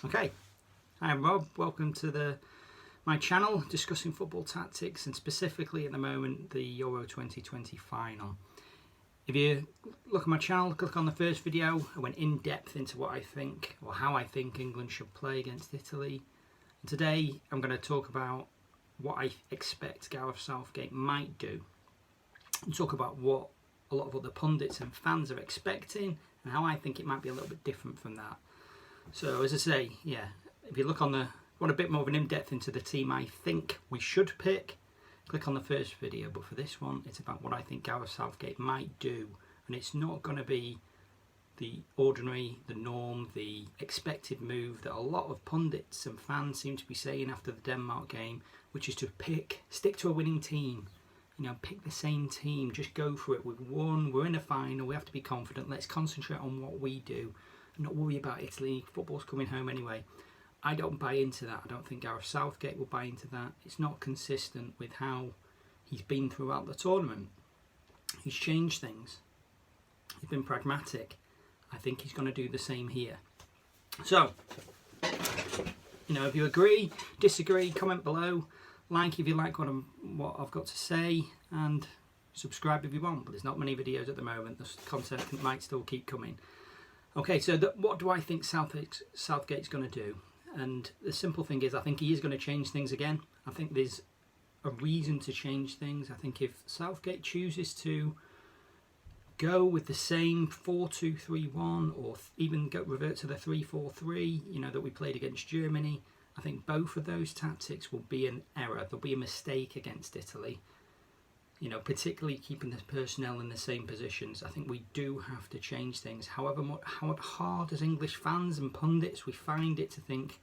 Okay, hi, I'm Rob. Welcome to my channel discussing football tactics and specifically at the moment the Euro 2020 final. If you look at my channel, click on the first video. I went in depth into what I think or how I think England should play against Italy. And today I'm going to talk about what I expect Gareth Southgate might do and talk about what a lot of other pundits and fans are expecting and how I think it might be a little bit different from that. So as I say, yeah, if you look on want a bit more of an in-depth into the team I think we should pick, click on the first video. But for this one, it's about what I think Gareth Southgate might do, and it's not going to be the ordinary, the norm, the expected move that a lot of pundits and fans seem to be saying after the Denmark game, which is to stick to a winning team. You know, pick the same team, just go for it. We've won, we're in a final, we have to be confident. Let's concentrate on what we do and not worry about Italy. Football's coming home anyway. I don't buy into that. I don't think Gareth Southgate will buy into that. It's not consistent with how he's been throughout the tournament. He's changed things. He's been pragmatic. I think he's going to do the same here. So, you know, if you agree, disagree, comment below. Like if you like what I've got to say, and subscribe if you want. But there's not many videos at the moment. The content might still keep coming. Okay, so what do I think Southgate's going to do? And the simple thing is, I think he is going to change things again. I think there's a reason to change things. I think if Southgate chooses to go with the same 4-2-3-1 or even revert to the 3-4-3, you know, that we played against Germany, I think both of those tactics will be an error. There'll be a mistake against Italy. You know, particularly keeping the personnel in the same positions. I think we do have to change things. However hard as English fans and pundits we find it to think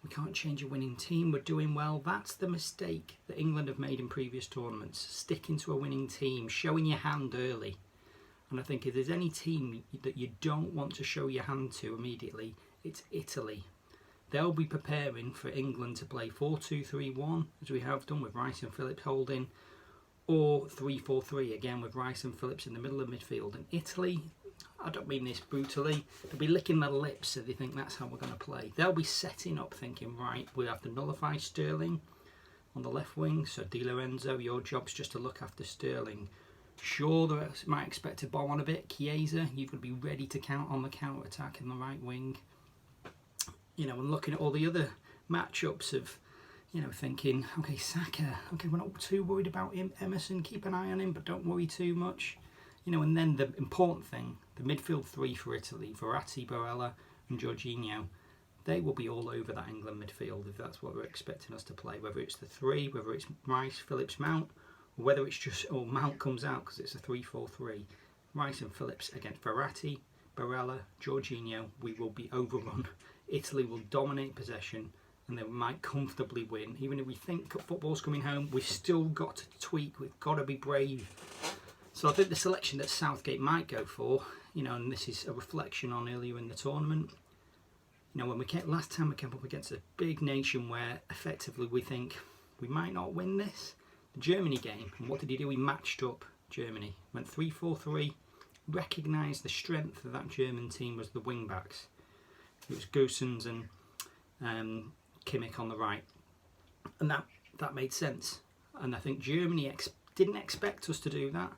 we can't change a winning team, we're doing well. That's the mistake that England have made in previous tournaments. Sticking to a winning team, showing your hand early. And I think if there's any team that you don't want to show your hand to immediately, it's Italy. They'll be preparing for England to play 4-2-3-1, as we have done with Rice and Phillips holding, or 3-4-3 again with Rice and Phillips in the middle of midfield. And Italy, I don't mean this brutally, they'll be licking their lips so they think that's how we're going to play. They'll be setting up thinking, right, we have to nullify Sterling on the left wing, so Di Lorenzo, your job's just to look after Sterling. Sure, they might expect to bomb on a bit. Chiesa, you've got to be ready to count on the counter-attack in the right wing. You know, and looking at all the other matchups of, you know, thinking, okay, Saka, okay, we're not too worried about him. Emerson, keep an eye on him, but don't worry too much. You know, and then the important thing, the midfield three for Italy, Verratti, Barella and Jorginho, they will be all over that England midfield if that's what we're expecting us to play, whether it's the three, whether it's Rice, Phillips, Mount, or whether it's just, Mount comes out because it's a 3-4-3. Rice and Phillips against Verratti, Barella, Jorginho, we will be overrun. Italy will dominate possession and they might comfortably win. Even if we think football's coming home, we've still got to tweak, we've got to be brave. So I think the selection that Southgate might go for, you know, and this is a reflection on earlier in the tournament, you know, when last time we came up against a big nation where effectively we think we might not win this, the Germany game, and what did he do? He matched up Germany, went 3-4-3, recognised the strength of that German team was the wing backs. It was Gosens and Kimmich on the right, and that made sense. And I think Germany didn't expect us to do that.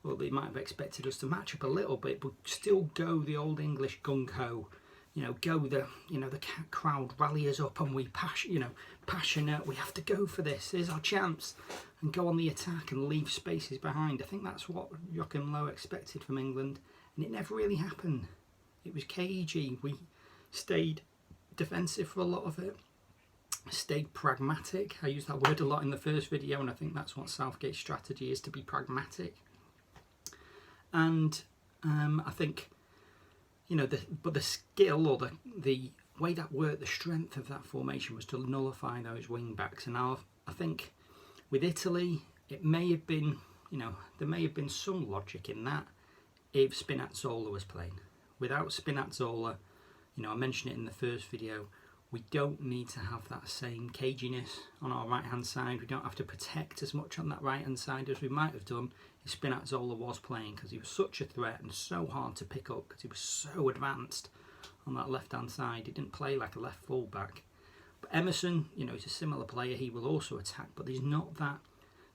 Well, they might have expected us to match up a little bit, but still go the old English gung-ho. You know, the crowd rally us up and we passionate. We have to go for this. Here's our chance, and go on the attack and leave spaces behind. I think that's what Joachim Low expected from England, and it never really happened. It was cagey. We stayed defensive for a lot of it. Stayed pragmatic. I used that word a lot in the first video, and I think that's what Southgate's strategy is, to be pragmatic. And I think, you know, the skill or the way that worked, the strength of that formation was to nullify those wing backs. And I think with Italy, it may have been, you know, there may have been some logic in that if Spinazzola was playing. Without Spinazzola, you know, I mentioned it in the first video, we don't need to have that same caginess on our right hand side. We don't have to protect as much on that right hand side as we might have done if Spinazzola was playing, because he was such a threat and so hard to pick up because he was so advanced on that left-hand side. He didn't play like a left full-back. But Emerson, you know, he's a similar player. He will also attack, but there's not that.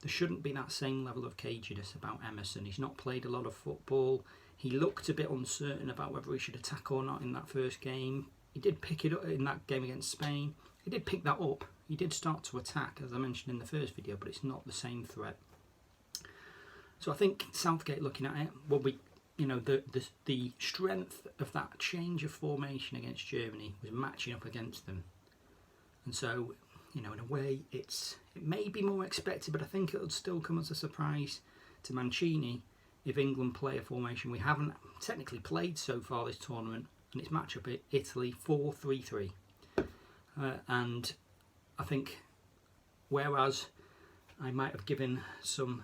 There shouldn't be that same level of caginess about Emerson. He's not played a lot of football. He looked a bit uncertain about whether he should attack or not in that first game. He did pick it up in that game against Spain. He did pick that up. He did start to attack, as I mentioned in the first video, but it's not the same threat. So I think Southgate, looking at it, will be, you know, the strength of that change of formation against Germany was matching up against them. And so, you know, in a way, it may be more expected, but I think it would still come as a surprise to Mancini if England play a formation we haven't technically played so far this tournament, and it's match-up at Italy 4-3-3. And I think, whereas I might have given some,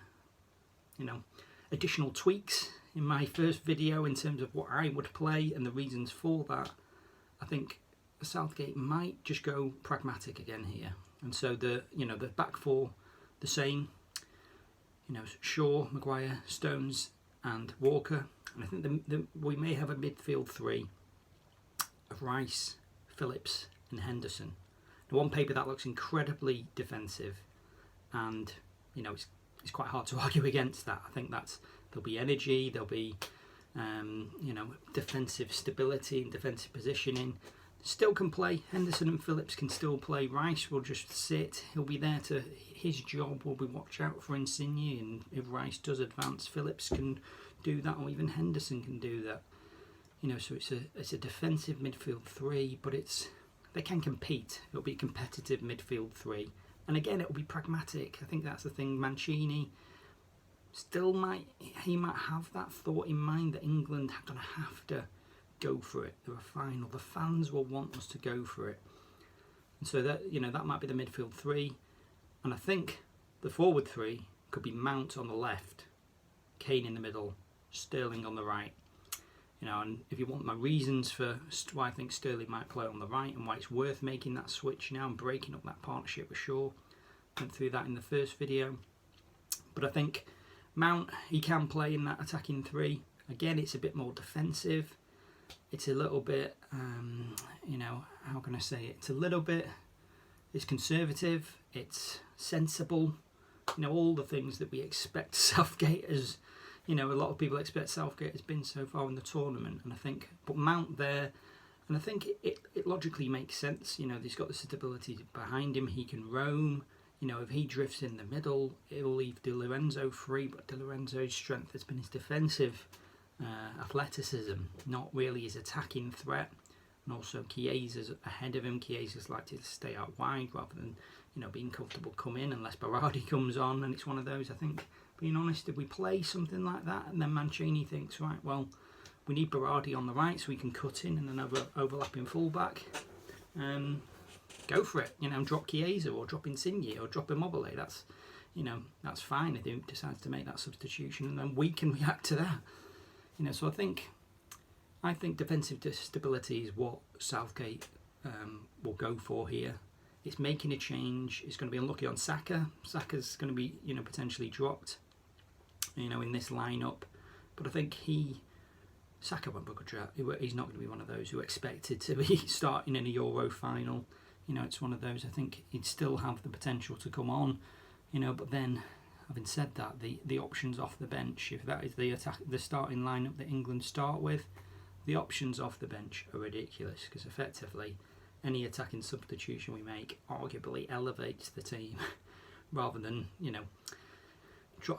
you know, additional tweaks in my first video in terms of what I would play and the reasons for that, I think Southgate might just go pragmatic again here. And so the back four, the same, you know, Shaw, Maguire, Stones and Walker. And I think we may have a midfield three of Rice, Phillips and Henderson. Now, on paper that looks incredibly defensive, and you know, it's quite hard to argue against that. I think there'll be energy, there'll be you know, defensive stability and defensive positioning. Still can play. Henderson and Phillips can still play. Rice will just sit. He'll be there to. His job will be watch out for Insigne, and if Rice does advance, Phillips can do that, or even Henderson can do that. You know, so it's a defensive midfield three, but they can compete. It'll be a competitive midfield three, and again, it'll be pragmatic. I think that's the thing. Mancini still might have that thought in mind that England are going to have to go for it. They're a final. The fans will want us to go for it, and so that, you know, that might be the midfield three. And I think the forward three could be Mount on the left, Kane in the middle, Sterling on the right. You know, and if you want my reasons for why I think Sterling might play on the right and why it's worth making that switch now and breaking up that partnership with Shaw, went through that in the first video. But I think Mount, he can play in that attacking three. Again, it's a bit more defensive. It's a little bit, you know, how can I say it? It's conservative, it's sensible, you know, all the things that we expect Southgate as, you know, a lot of people expect Southgate has been so far in the tournament. And I think, but Mount there, and I think it logically makes sense. You know, he's got the stability behind him, he can roam. You know, if he drifts in the middle, it'll leave Di Lorenzo free, but Di Lorenzo's strength has been his defensive athleticism, not really his attacking threat. And also Chiesa's ahead of him. Chiesa's likely to stay out wide rather than, you know, being comfortable come in unless Berardi comes on. And it's one of those, I think, being honest, if we play something like that and then Mancini thinks, right, well, we need Berardi on the right so we can cut in and another overlapping fullback, go for it, you know, drop Chiesa or drop Insigne or drop Immobile. That's, you know, that's fine if he decides to make that substitution, and then we can react to that. You know, so I think defensive stability is what Southgate will go for here. It's making a change. It's going to be unlucky on Saka. Saka's going to be, you know, potentially dropped, you know, in this lineup. But I think Saka won't book a draft. He's not going to be one of those who are expected to be starting in a Euro final. You know, it's one of those, I think he'd still have the potential to come on, you know, but then, having said that, the options off the bench, if that is the starting lineup that England start with, the options off the bench are ridiculous, because effectively any attacking substitution we make arguably elevates the team rather than, you know,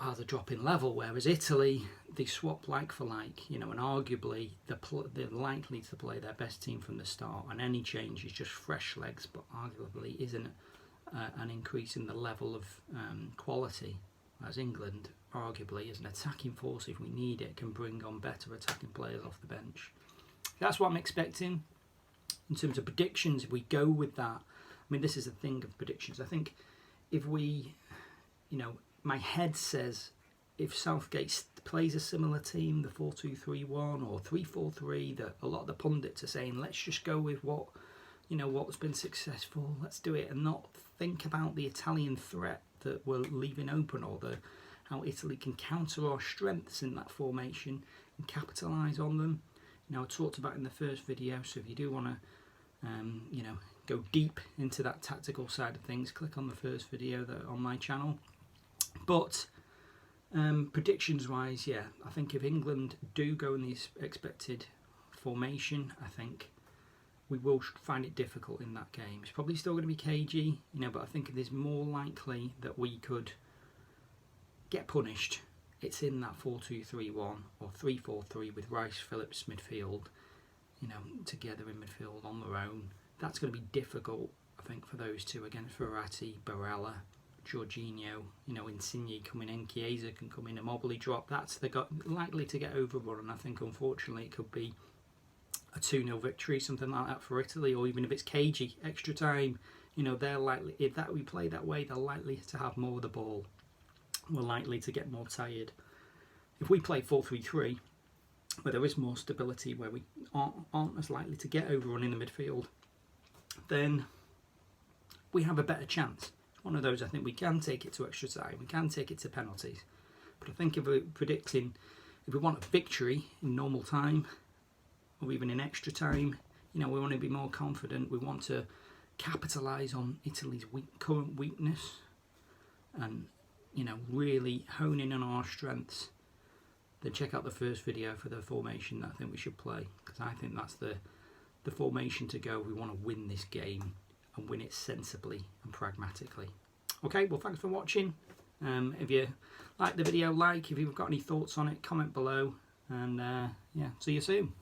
has a drop in level. Whereas Italy, they swap like for like, you know, and arguably they're likely to play their best team from the start, and any change is just fresh legs, but arguably isn't an increase in the level of quality. As England, arguably, as an attacking force, if we need it, can bring on better attacking players off the bench. That's what I'm expecting. In terms of predictions, if we go with that, I mean, this is the thing of predictions. I think if we, you know, my head says if Southgate plays a similar team, the 4-2-3-1 or 3-4-3, that a lot of the pundits are saying, let's just go with what, you know, what's been successful, let's do it, and not think about the Italian threat that we're leaving open, or how Italy can counter our strengths in that formation and capitalise on them. You know, I talked about in the first video, so if you do want to, you know, go deep into that tactical side of things, click on the first video that on my channel. But predictions wise, yeah, I think if England do go in the expected formation, I think we will find it difficult in that game. It's probably still going to be cagey, you know, but I think it is more likely that we could get punished. It's in that 4-2-3-1 or 3-4-3 with Rice Phillips midfield, you know, together in midfield on their own. That's going to be difficult, I think, for those two against Verratti, Barella, Jorginho, you know, Insigne coming in, Chiesa can come in, a Mobley drop. That's likely to get overrun, and I think unfortunately it could be a 2-0 victory, something like that for Italy, or even if it's cagey, extra time, you know, they're likely, if that we play that way, they're likely to have more of the ball. We're likely to get more tired. If we play 4-3-3, where there is more stability, where we aren't as likely to get overrun in the midfield, then we have a better chance. It's one of those, I think we can take it to extra time, we can take it to penalties. But I think if we're predicting, if we want a victory in normal time, or even in extra time, you know, we want to be more confident. We want to capitalise on Italy's current weakness and, you know, really hone in on our strengths. Then check out the first video for the formation that I think we should play, because I think that's the formation to go. We want to win this game and win it sensibly and pragmatically. Okay, well, thanks for watching. If you like the video, if you've got any thoughts on it, comment below, and yeah, see you soon.